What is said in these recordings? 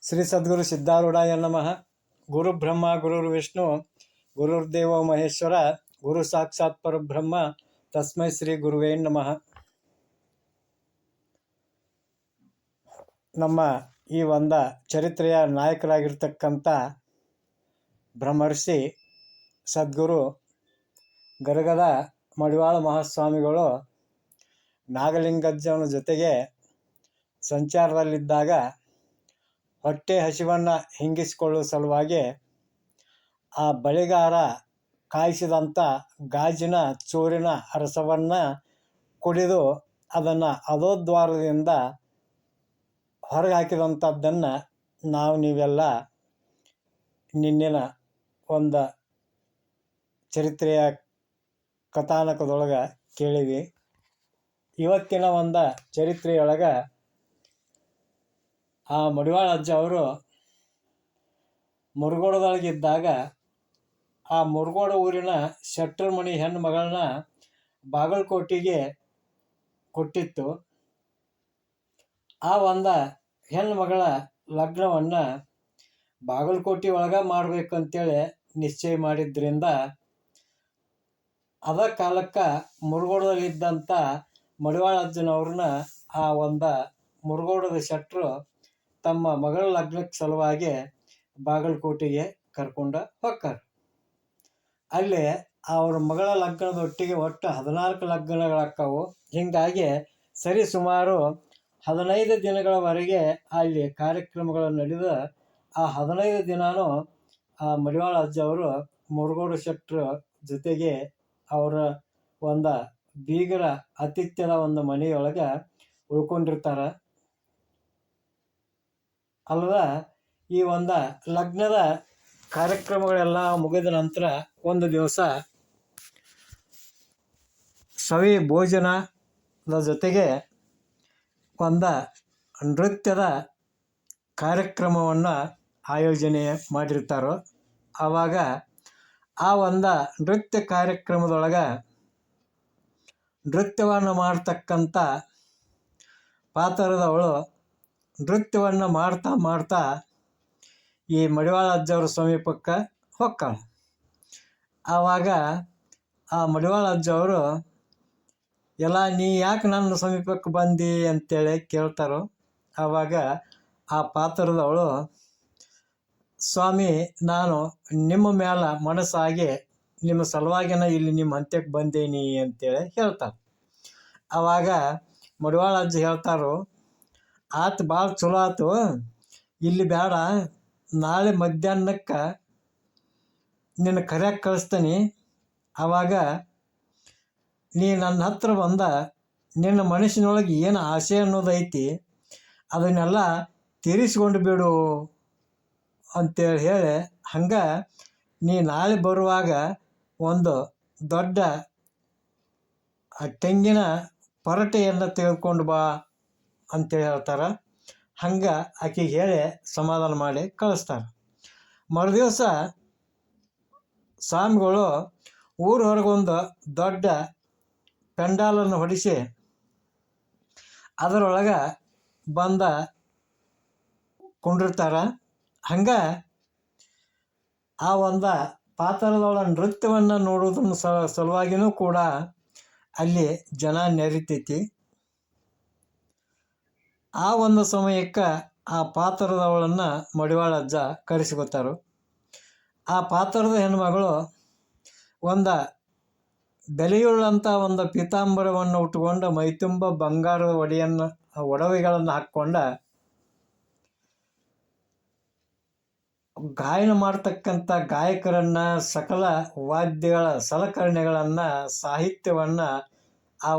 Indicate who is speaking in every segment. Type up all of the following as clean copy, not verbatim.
Speaker 1: ಶ್ರೀ ಸದ್ಗುರು ಸಿದ್ಧಾರೂಢಾಯ ನಮಃ. ಗುರು ಬ್ರಹ್ಮ ಗುರುರ್ವಿಷ್ಣು ಗುರುರ್ದೇವೋ ಮಹೇಶ್ವರ ಗುರು ಸಾಕ್ಷಾತ್ ಪರಬ್ರಹ್ಮ ತಸ್ಮೈ ಶ್ರೀ ಗುರುವೇ ನಮಃ. ನಮ್ಮ ಈ ಚರಿತ್ರೆಯ ನಾಯಕರಾಗಿರ್ತಕ್ಕಂಥ ಬ್ರಹ್ಮರ್ಷಿ ಸದ್ಗುರು ಗರಗದ ಮಡಿವಾಳ ಮಹಾಸ್ವಾಮಿಗಳು ನಾಗಲಿಂಗಜ್ಜನ ಜೊತೆಗೆ ಸಂಚಾರದಲ್ಲಿದ್ದಾಗ ಹೊಟ್ಟೆ ಹಸಿವನ್ನು ಹಿಂಗಿಸಿಕೊಳ್ಳುವ ಸಲುವಾಗಿ ಆ ಬಳಿಗಾರ ಕಾಯಿಸಿದಂಥ ಗಾಜಿನ ಚೂರಿನ ರಸವನ್ನು ಕುಡಿದು ಅದನ್ನು ಅಧೋದ್ವಾರದಿಂದ ಹೊರಗೆ ಹಾಕಿದಂಥದ್ದನ್ನು ನೀವೆಲ್ಲ ನಿನ್ನಿನ ಚರಿತ್ರೆಯ ಕಥಾನಕದೊಳಗೆ ಕೇಳಿವಿ. ಇವತ್ತಿನ ಚರಿತ್ರೆಯೊಳಗೆ ಆ ಮಡಿವಾಳ ಅಜ್ಜ ಅವರು ಮುರುಗೋಡದೊಳಗಿದ್ದಾಗ ಆ ಮುರುಗೋಡ ಊರಿನ ಶೆಟ್ಟರ ಮಣಿ ಹೆಣ್ಣು ಮಗಳನ್ನ ಬಾಗಲಕೋಟೆಗೆ ಕೊಟ್ಟಿತ್ತು. ಆ ಹೆಣ್ಣು ಮಗಳ ಲಗ್ನವನ್ನು ಬಾಗಲಕೋಟೆ ಒಳಗೆ ಮಾಡಬೇಕಂತೇಳಿ ನಿಶ್ಚಯ ಮಾಡಿದ್ರಿಂದ ಅದ ಕಾಲಕ್ಕೆ ಮುರುಗೋಡದಲ್ಲಿದ್ದಂಥ ಮಡಿವಾಳ ಅಜ್ಜನವ್ರನ್ನ ಆ ಮುರುಗೋಡದ ಶೆಟ್ಟರು ತಮ್ಮ ಮಗಳ ಲಗ್ನಕ್ಕೆ ಸಲುವಾಗಿ ಬಾಗಲಕೋಟೆಗೆ ಕರ್ಕೊಂಡು ಹೋಗ್ತಾರೆ. ಅಲ್ಲಿ ಅವ್ರ ಮಗಳ ಲಗ್ನದೊಟ್ಟಿಗೆ ಒಟ್ಟು 14 ಲಗ್ನಗಳಾಕ್ಕವು. ಹೀಗಾಗಿ ಸರಿ ಸುಮಾರು 15 ದಿನಗಳವರೆಗೆ ಅಲ್ಲಿ ಕಾರ್ಯಕ್ರಮಗಳು ನಡೆದ ಆ 15 ದಿನಾನೂ ಆ ಮಡಿವಾಳ ಅಜ್ಜ ಅವರು ಮುರುಗೋಡ ಶೆಟ್ಟರ ಜೊತೆಗೆ ಅವರ ಬೀಗರ ಆತಿಥ್ಯದ ಮನೆಯೊಳಗೆ ಉಳ್ಕೊಂಡಿರ್ತಾರೆ. ಅಲ್ಲದ ಈ ಲಗ್ನದ ಕಾರ್ಯಕ್ರಮಗಳೆಲ್ಲ ಮುಗಿದ ನಂತರ ಒಂದು ದಿವಸ ಸವಿ ಭೋಜನದ ಜೊತೆಗೆ ನೃತ್ಯದ ಕಾರ್ಯಕ್ರಮವನ್ನು ಆಯೋಜನೆ ಮಾಡಿರ್ತಾರೋ. ಆವಾಗ ಆ ನೃತ್ಯ ಕಾರ್ಯಕ್ರಮದೊಳಗೆ ನೃತ್ಯವನ್ನು ಮಾಡ್ತಕ್ಕಂಥ ಪಾತ್ರದವಳು ನೃತ್ಯವನ್ನು ಮಾಡ್ತಾ ಮಾಡ್ತಾ ಈ ಮಡಿವಾಳ ಅಜ್ಜವ್ರ ಸಮೀಪಕ್ಕೆ ಹೊಕ್ಕಾಳ. ಆವಾಗ ಆ ಮಡಿವಾಳ ಅಜ್ಜವರು ಎಲ್ಲ ನೀ ಯಾಕೆ ನನ್ನ ಸಮೀಪಕ್ಕೆ ಬಂದಿ ಅಂತೇಳಿ ಕೇಳ್ತಾರೋ. ಆವಾಗ ಆ ಪಾತ್ರದವಳು ಸ್ವಾಮಿ, ನಾನು ನಿಮ್ಮ ಮೇಲೆ ಮನಸ್ಸಾಗಿ ನಿಮ್ಮ ಸಲುವಾಗಿನ ಇಲ್ಲಿ ನಿಮ್ಮ ಅಂತ್ಯಕ್ಕೆ ಬಂದೇನಿ ಅಂತೇಳಿ ಹೇಳ್ತಾರೆ. ಆವಾಗ ಮಡಿವಾಳ ಅಜ್ಜ ಹೇಳ್ತಾರೋ, ಆತು, ಭಾಳ ಚಲೋ ಆತು, ಇಲ್ಲಿ ಬೇಡ, ನಾಳೆ ಮಧ್ಯಾಹ್ನಕ್ಕೆ ನಿನ್ನ ಕರೆಯಾಗಿ ಕಳಿಸ್ತೀನಿ. ಆವಾಗ ನೀ ನನ್ನ ಹತ್ರ ನಿನ್ನ ಮನಸ್ಸಿನೊಳಗೆ ಏನು ಆಸೆ ಅನ್ನೋದೈತಿ ಅದನ್ನೆಲ್ಲ ತೀರಿಸ್ಕೊಂಡು ಬಿಡು ಅಂತೇಳಿ ಹೇಳಿ, ಹಂಗೆ ನೀ ನಾಳೆ ಬರುವಾಗ ಒಂದು ದೊಡ್ಡ ತೆಂಗಿನ ಪರಟೆಯನ್ನು ತೆಗೆದುಕೊಂಡು ಬಾ ಅಂತೇಳಿ ಹೇಳ್ತಾರೆ. ಹಂಗೆ ಆಕೆಗೆ ಹೇಳಿ ಸಮಾಧಾನ ಮಾಡಿ ಕಳಿಸ್ತಾರೆ. ಮರುದಿವಸ ಸ್ವಾಮಿಗಳು ಊರ ಹೊರಗೊಂದು ದೊಡ್ಡ ಪೆಂಡಾಲನ್ನು ಹೊಡಿಸಿ ಅದರೊಳಗೆ ಕುಂಡಿರ್ತಾರೆ. ಹಂಗೆ ಆ ಪಾತ್ರದೊಳ ನೃತ್ಯವನ್ನು ನೋಡೋದನ್ನ ಸಲುವಾಗಿಯೂ ಕೂಡ ಅಲ್ಲಿ ಜನ ನೆರಿತೈತಿ. ಆ ಸಮಯಕ್ಕೆ ಆ ಪಾತ್ರದವಳನ್ನು ಮಡಿವಾಳ ಅಜ್ಜ ಕರೆಸಿಕೊತಾರು. ಆ ಪಾತ್ರದ ಹೆಣ್ಮಗಳು ಬೆಲೆಯುಳ್ಳಂಥ ಪೀತಾಂಬರವನ್ನು ಉಟ್ಕೊಂಡು ಮೈತುಂಬ ಬಂಗಾರದ ಒಡವೆಗಳನ್ನು ಹಾಕ್ಕೊಂಡ ಗಾಯನ ಮಾಡ್ತಕ್ಕಂಥ ಗಾಯಕರನ್ನು, ಸಕಲ ವಾದ್ಯಗಳ ಸಲಕರಣೆಗಳನ್ನು, ಸಾಹಿತ್ಯವನ್ನು, ಆ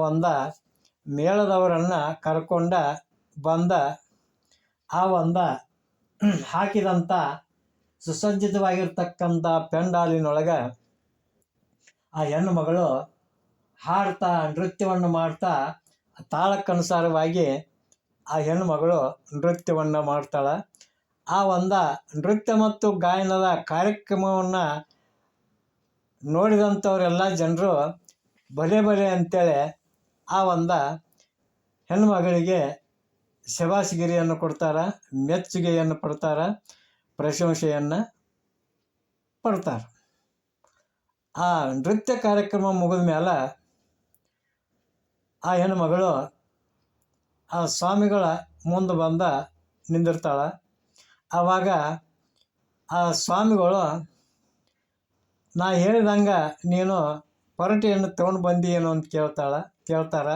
Speaker 1: ಮೇಳದವರನ್ನು ಕರ್ಕೊಂಡ ಆ ಹಾಕಿದಂಥ ಸುಸಜ್ಜಿತವಾಗಿರ್ತಕ್ಕಂಥ ಪೆಂಡಾಲಿನೊಳಗೆ ಆ ಹೆಣ್ಣು ಮಗಳು ಹಾಡ್ತಾ ನೃತ್ಯವನ್ನು ಮಾಡ್ತಾ ತಾಳಕ್ಕನುಸಾರವಾಗಿ ಆ ಹೆಣ್ಣು ಮಗಳು ನೃತ್ಯವನ್ನು ಮಾಡ್ತಾಳೆ. ಆ ನೃತ್ಯ ಮತ್ತು ಗಾಯನದ ಕಾರ್ಯಕ್ರಮವನ್ನು ನೋಡಿದಂಥವರೆಲ್ಲ ಜನರು ಬಲೆ ಬಲೆ ಅಂತೇಳಿ ಆ ಹೆಣ್ಣು ಮಗಳಿಗೆ ಶಬಾಷ್ಗಿರಿಯನ್ನು ಕೊಡ್ತಾರೆ, ಮೆಚ್ಚುಗೆಯನ್ನು ಪಡ್ತಾರೆ, ಪ್ರಶಂಸೆಯನ್ನು ಪಡ್ತಾರೆ. ಆ ನೃತ್ಯ ಕಾರ್ಯಕ್ರಮ ಮುಗಿದ ಮೇಲೆ ಆ ಹೆಣ್ಮಗಳು ಆ ಸ್ವಾಮಿಗಳ ಮುಂದೆ ಬಂದ ನಿಂದಿರ್ತಾಳೆ. ಆವಾಗ ಆ ಸ್ವಾಮಿಗಳು ನಾ ಹೇಳಿದಂಗೆ ನೀನು ಪರಟೆಯನ್ನು ತೊಗೊಂಡು ಬಂದಿಯೇನು ಅಂತ ಕೇಳ್ತಾರೆ.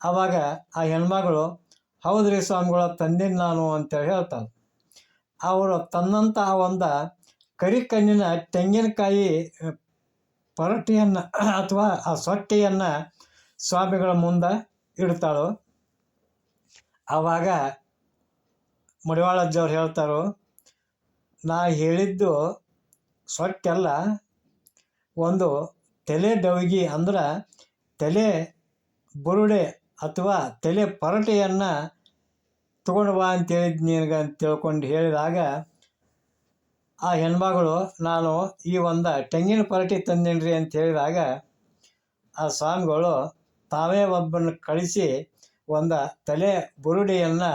Speaker 1: ಆವಾಗ ಆ ಹೆಣ್ಮಗಳು ಹೌದ್ರಿ ಸ್ವಾಮಿಗಳ ತಂದೀನಿ ನಾನು ಅಂತೇಳಿ ಹೇಳ್ತಾಳೆ. ಅವರು ತನ್ನಂಥ ಒಂದು ಕರಿಕಣ್ಣಿನ ತೆಂಗಿನಕಾಯಿ ಪರಟೆಯನ್ನು ಅಥವಾ ಆ ಸೊಟ್ಟೆಯನ್ನು ಸ್ವಾಮಿಗಳ ಮುಂದೆ ಇಡ್ತಾಳು. ಆವಾಗ ಮಡಿವಾಳಜ್ಜವ್ರು ಹೇಳ್ತಾರೋ, ನಾ ಹೇಳಿದ್ದು ಸೊಟ್ಟೆಲ್ಲ, ಒಂದು ತಲೆ ಡವಗಿ ಅಂದ್ರೆ ತಲೆ ಬುರುಡೆ ಅಥವಾ ತಲೆ ಪರಟೆಯನ್ನು ತೊಗೊಂಡು ಬಾ ಅಂತೇಳಿದ್ದು ನಿನಗೆ ಅಂತ ತಿಳ್ಕೊಂಡು ಹೇಳಿದಾಗ ಆ ಹೆಣ್ಮಗಳು ನಾನು ಈ ಒಂದು ತೆಂಗಿನ ಪರಟೆ ತಂದೇನ್ರಿ ಅಂತ ಹೇಳಿದಾಗ ಆ ಸ್ವಾಮಿಗಳು ತಾವೇ ಒಬ್ಬನ ಕಳಿಸಿ ಒಂದು ತಲೆ ಬುರುಡೆಯನ್ನು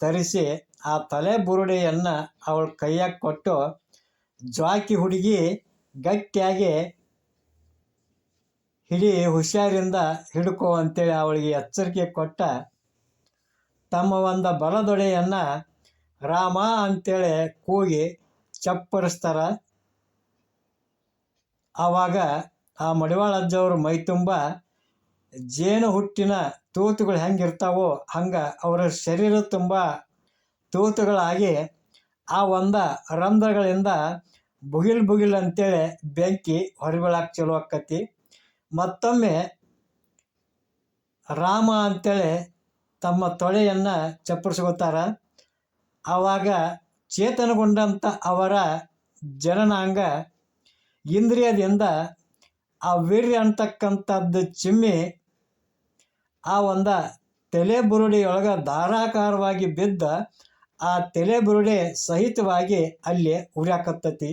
Speaker 1: ತರಿಸಿ ಆ ತಲೆ ಬುರುಡೆಯನ್ನು ಅವಳ ಕೈಯಾಗ ಕೊಟ್ಟು, ಜ್ವಾಕಿ ಹುಡುಗಿ ಗಟ್ಟಿಯಾಗಿ ಹಿಡಿ, ಹುಷಾರಿಂದ ಹಿಡ್ಕೋ ಅಂತೇಳಿ ಅವಳಿಗೆ ಎಚ್ಚರಿಕೆ ಕೊಟ್ಟ ತಮ್ಮ ಒಂದು ಬಲದೊಡೆಯನ್ನು ರಾಮ ಅಂತೇಳಿ ಕೂಗಿ ಚಪ್ಪರಿಸ್ತಾರ. ಆವಾಗ ಆ ಮಡಿವಾಳಜ್ಜವ್ರ ಮೈ ತುಂಬ ಜೇನು ಹುಟ್ಟಿನ ತೂತುಗಳು ಹೆಂಗಿರ್ತಾವೋ ಹಂಗೆ ಅವರ ಶರೀರ ತುಂಬ ತೂತುಗಳಾಗಿ ಆ ಒಂದು ರಂಧ್ರಗಳಿಂದ ಬುಗಿಲ್ ಅಂತೇಳಿ ಬೆಂಕಿ ಹೊರಬೀಳಕ್ಕೆ ಚಲೋ ಆಕ್ಕತಿ. ಮತ್ತೊಮ್ಮೆ ರಾಮ ಅಂತೇಳಿ ತಮ್ಮ ತೊಳೆಯನ್ನು ಚಪ್ಪರಿಸ್ಕೋತಾರ. ಆವಾಗ ಚೇತನಗೊಂಡಂಥ ಅವರ ಜನನಾಂಗ ಇಂದ್ರಿಯದಿಂದ ಆ ವೀರ್ಯ ಅಂತಕ್ಕಂಥದ್ದು ಚಿಮ್ಮಿ ಆ ಒಂದು ತಲೆ ಬುರುಡೆಯೊಳಗೆ ಧಾರಾಕಾರವಾಗಿ ಬಿದ್ದ ಆ ತಲೆ ಬುರುಡೆ ಸಹಿತವಾಗಿ ಅಲ್ಲಿ ಉರಿಯಾಕತ್ತತಿ.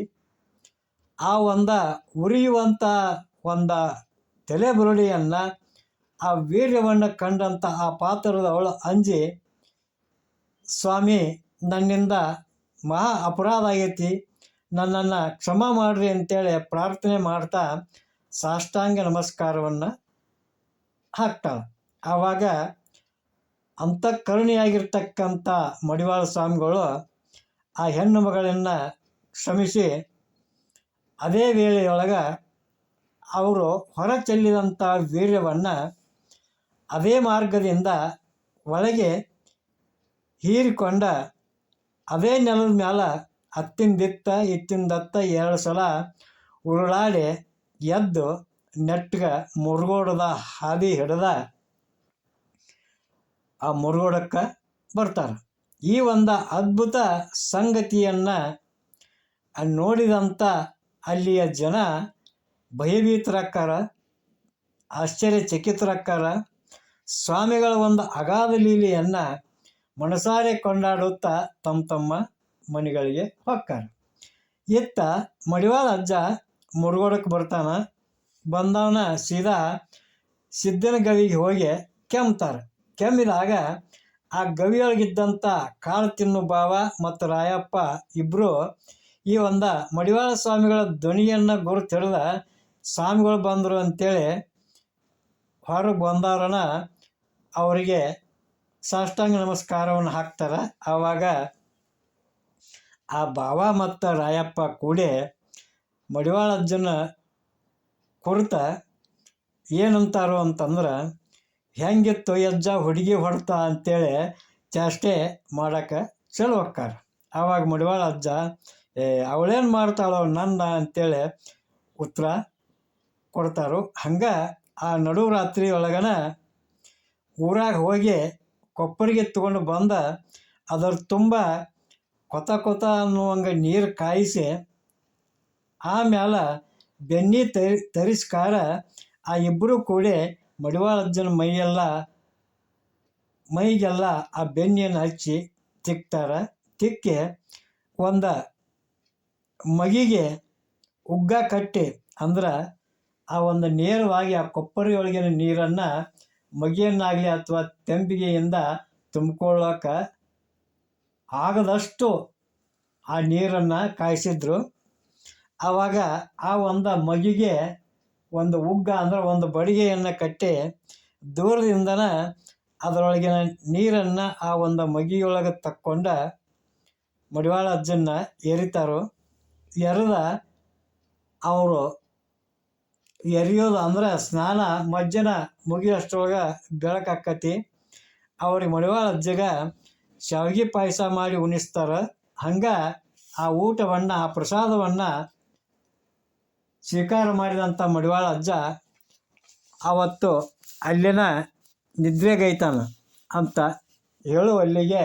Speaker 1: ಆ ಒಂದು ಉರಿಯುವಂಥ ಒಂದು ತಲೆ ಬುರುಡೆಯನ್ನು ಆ ವೀರ್ಯವನ್ನು ಕಂಡಂಥ ಆ ಪಾತ್ರದವಳು ಅಂಜಿ, ಸ್ವಾಮಿ ನನ್ನಿಂದ ಮಹಾ ಅಪರಾಧ ಆಗೈತಿ, ನನ್ನನ್ನು ಕ್ಷಮ ಮಾಡಿರಿ ಅಂತೇಳಿ ಪ್ರಾರ್ಥನೆ ಮಾಡ್ತಾ ಸಾಷ್ಟಾಂಗ ನಮಸ್ಕಾರವನ್ನು ಹಾಕ್ತಾಳೆ. ಆವಾಗ ಅಂತಃಕರುಣಿಯಾಗಿರ್ತಕ್ಕಂಥ ಮಡಿವಾಳ ಸ್ವಾಮಿಗಳು ಆ ಹೆಣ್ಣು ಮಗಳನ್ನು ಕ್ಷಮಿಸಿ ಅದೇ ವೇಳೆಯೊಳಗೆ ಅವರು ಹೊರ ಚೆಲ್ಲಿದಂಥ ವೀರ್ಯವನ್ನು ಅದೇ ಮಾರ್ಗದಿಂದ ಒಳಗೆ ಹೀರಿಕೊಂಡ ಅದೇ ನೆಲದ ಮೇಲೆ ಹತ್ತಿಂದಿತ್ತ ಇತ್ತಿಂದತ್ತ 2 ಸಲ ಉರುಳಾಡಿ ಎದ್ದು ನೆಟ್ಗೆ ಮುರುಗೋಡದ ಹಾದಿ ಹಿಡ್ದ ಆ ಮುರುಗೋಡಕ್ಕೆ ಬರ್ತಾರೆ. ಈ ಒಂದು ಅದ್ಭುತ ಸಂಗತಿಯನ್ನು ನೋಡಿದಂಥ ಅಲ್ಲಿಯ ಜನ ಭಯಭೀತರಾಕ್ಕಾರ, ಆಶ್ಚರ್ಯಚಕಿತರಾಕ್ಕಾರ. ಸ್ವಾಮಿಗಳ ಒಂದು ಅಗಾಧ ಲೀಲೆಯನ್ನು ಮನಸಾರೆ ಕೊಂಡಾಡುತ್ತಾ ತಮ್ಮ ಮನೆಗಳಿಗೆ ಹೊಕ್ಕಾರ. ಇತ್ತ ಮಡಿವಾಳ ಅಜ್ಜ ಮುರುಗೋಡಕ್ಕೆ ಬರ್ತಾನೆ. ಬಂದವನ ಸೀದಾ ಸಿದ್ದನ ಗವಿಗೆ ಹೋಗಿ ಕೆಮ್ತಾರೆ. ಕೆಮ್ಮಿದಾಗ ಆ ಗವಿಯೊಳಗಿದ್ದಂಥ ಕಾಳು ತಿನ್ನು ಬಾವ ಮತ್ತು ರಾಯಪ್ಪ ಇಬ್ಬರು ಈ ಒಂದು ಮಡಿವಾಳ ಸ್ವಾಮಿಗಳ ಧ್ವನಿಯನ್ನು ಗುರುತು ಹಿಡಿದ ಸ್ವಾಮಿಗಳು ಬಂದರು ಅಂತೇಳಿ ಹೊರಗೆ ಬಂದವ್ರನ್ನ ಅವರಿಗೆ ಸಾಷ್ಟಾಂಗ ನಮಸ್ಕಾರವನ್ನು ಹಾಕ್ತಾರೆ. ಆವಾಗ ಆ ಬಾವ ಮತ್ತು ರಾಯಪ್ಪ ಕೂಡಿ ಮಡಿವಾಳ ಅಜ್ಜನ ಕುರಿತ ಏನಂತಾರೋ ಅಂತಂದ್ರೆ, ಹೆಂಗಿತ್ತು ಯಜ್ಜ ಹುಡುಗಿ ಹೊಡ್ತಾ ಅಂತೇಳಿ ಚೇಷ್ಟೆ ಮಾಡೋಕ್ಕೆ ಚಲೋ ಹೊಕ್ಕಾರ. ಆವಾಗ ಮಡಿವಾಳ ಅಜ್ಜ ಅವಳೇನು ಮಾಡ್ತಾಳೋ ನನ್ನ ಅಂತೇಳಿ ಉತ್ತರ ಕೊಡ್ತಾರೋ. ಹಂಗೆ ಆ ನಡುರಾತ್ರಿ ಒಳಗನ ಊರಾಗ ಹೋಗಿ ಕೊಪ್ಪರಿಗೆ ತೊಗೊಂಡು ಬಂದ ಅದರ ತುಂಬ ಕೊತ ಅನ್ನುವಂಗೆ ನೀರು ಕಾಯಿಸಿ ಆಮೇಲೆ ಬೆನ್ನಿ ತರಿಸ್ಕಾರ ಆ ಇಬ್ಬರು ಕೂಡಿ ಮಡಿವಾಳ ಅಜ್ಜನ ಮೈಗೆಲ್ಲ ಆ ಬೆನ್ನಿಯನ್ನು ಹಚ್ಚಿ ತಿಕ್ತಾರೆ. ತಿಕ್ಕಿ ಒಂದು ಮಗಿಗೆ ಉಗ್ಗ ಕಟ್ಟಿ ಅಂದ್ರೆ ಆ ಒಂದು ನೇರವಾಗಿ ಆ ಕೊಪ್ಪರಿಯೊಳಗಿನ ನೀರನ್ನು ಮಗಿಯನ್ನಾಗಲಿ ಅಥವಾ ತೆಂಬಿಗೆಯಿಂದ ತುಂಬಿಕೊಳ್ಳೋಕೆ ಆಗದಷ್ಟು ಆ ನೀರನ್ನು ಕಾಯಿಸಿದ್ರು. ಆವಾಗ ಆ ಒಂದು ಮಗಿಗೆ ಒಂದು ಉಗ್ಗ ಅಂದ್ರೆ ಒಂದು ಬಡಿಗೆಯನ್ನು ಕಟ್ಟಿ ದೂರದಿಂದನ ಅದರೊಳಗಿನ ನೀರನ್ನು ಆ ಒಂದು ಮಗಿಯೊಳಗೆ ತಕ್ಕೊಂಡ ಮಡಿವಾಳ ಅಜ್ಜನ್ನ ಎರಿತಾರೋ. ಎರೆದ ಅವರು ಎರಿಯೋದು ಅಂದ್ರೆ ಸ್ನಾನ ಮಜ್ಜನ ಮುಗಿಯೋಷ್ಟ್ರೊಳಗೆ ಬೆಳಕಾಕತಿ. ಅವ್ರಿಗೆ ಮಡಿವಾಳ ಅಜ್ಜಗ ಶಾವಿಗೆ ಪಾಯಸ ಮಾಡಿ ಉಣಿಸ್ತಾರೆ. ಹಂಗೆ ಆ ಊಟವನ್ನು ಆ ಪ್ರಸಾದವನ್ನು ಸ್ವೀಕಾರ ಮಾಡಿದಂಥ ಮಡಿವಾಳ ಅಜ್ಜ ಅವತ್ತು ಅಲ್ಲಿನ ನಿದ್ರೆಗೈತಾನ ಅಂತ ಹೇಳುವಲ್ಲಿಗೆ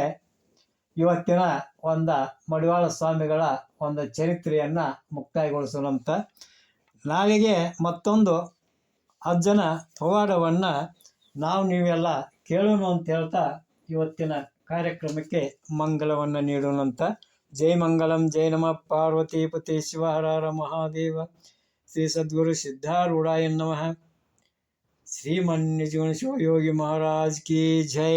Speaker 1: ಇವತ್ತಿನ ಒಂದು ಮಡಿವಾಳ ಸ್ವಾಮಿಗಳ ಒಂದು ಚರಿತ್ರೆಯನ್ನು ಮುಕ್ತಾಯಗೊಳಿಸೋಣಂತ. ನಾಳೆಗೆ ಮತ್ತೊಂದು ಅಜ್ಜನ ಪವಾಡವನ್ನು ನೀವೆಲ್ಲ ಕೇಳೋಣ ಅಂತ ಹೇಳ್ತಾ ಇವತ್ತಿನ ಕಾರ್ಯಕ್ರಮಕ್ಕೆ ಮಂಗಲವನ್ನು ನೀಡೋಣಂತ. ಜೈ ಮಂಗಲಂ. ಜೈ ನಮಃ ಪಾರ್ವತೀಪತಿ ಶಿವ ಹರ ಹರ ಮಹಾದೇವ. ಶ್ರೀ ಸದ್ಗುರು ಸಿದ್ಧಾರೂಢಾಯ ನಮಃ. ಶ್ರೀಮನ್ನಿಜೀವನ ಶಿವಯೋಗಿ ಮಹಾರಾಜ್ ಕಿ ಜೈ.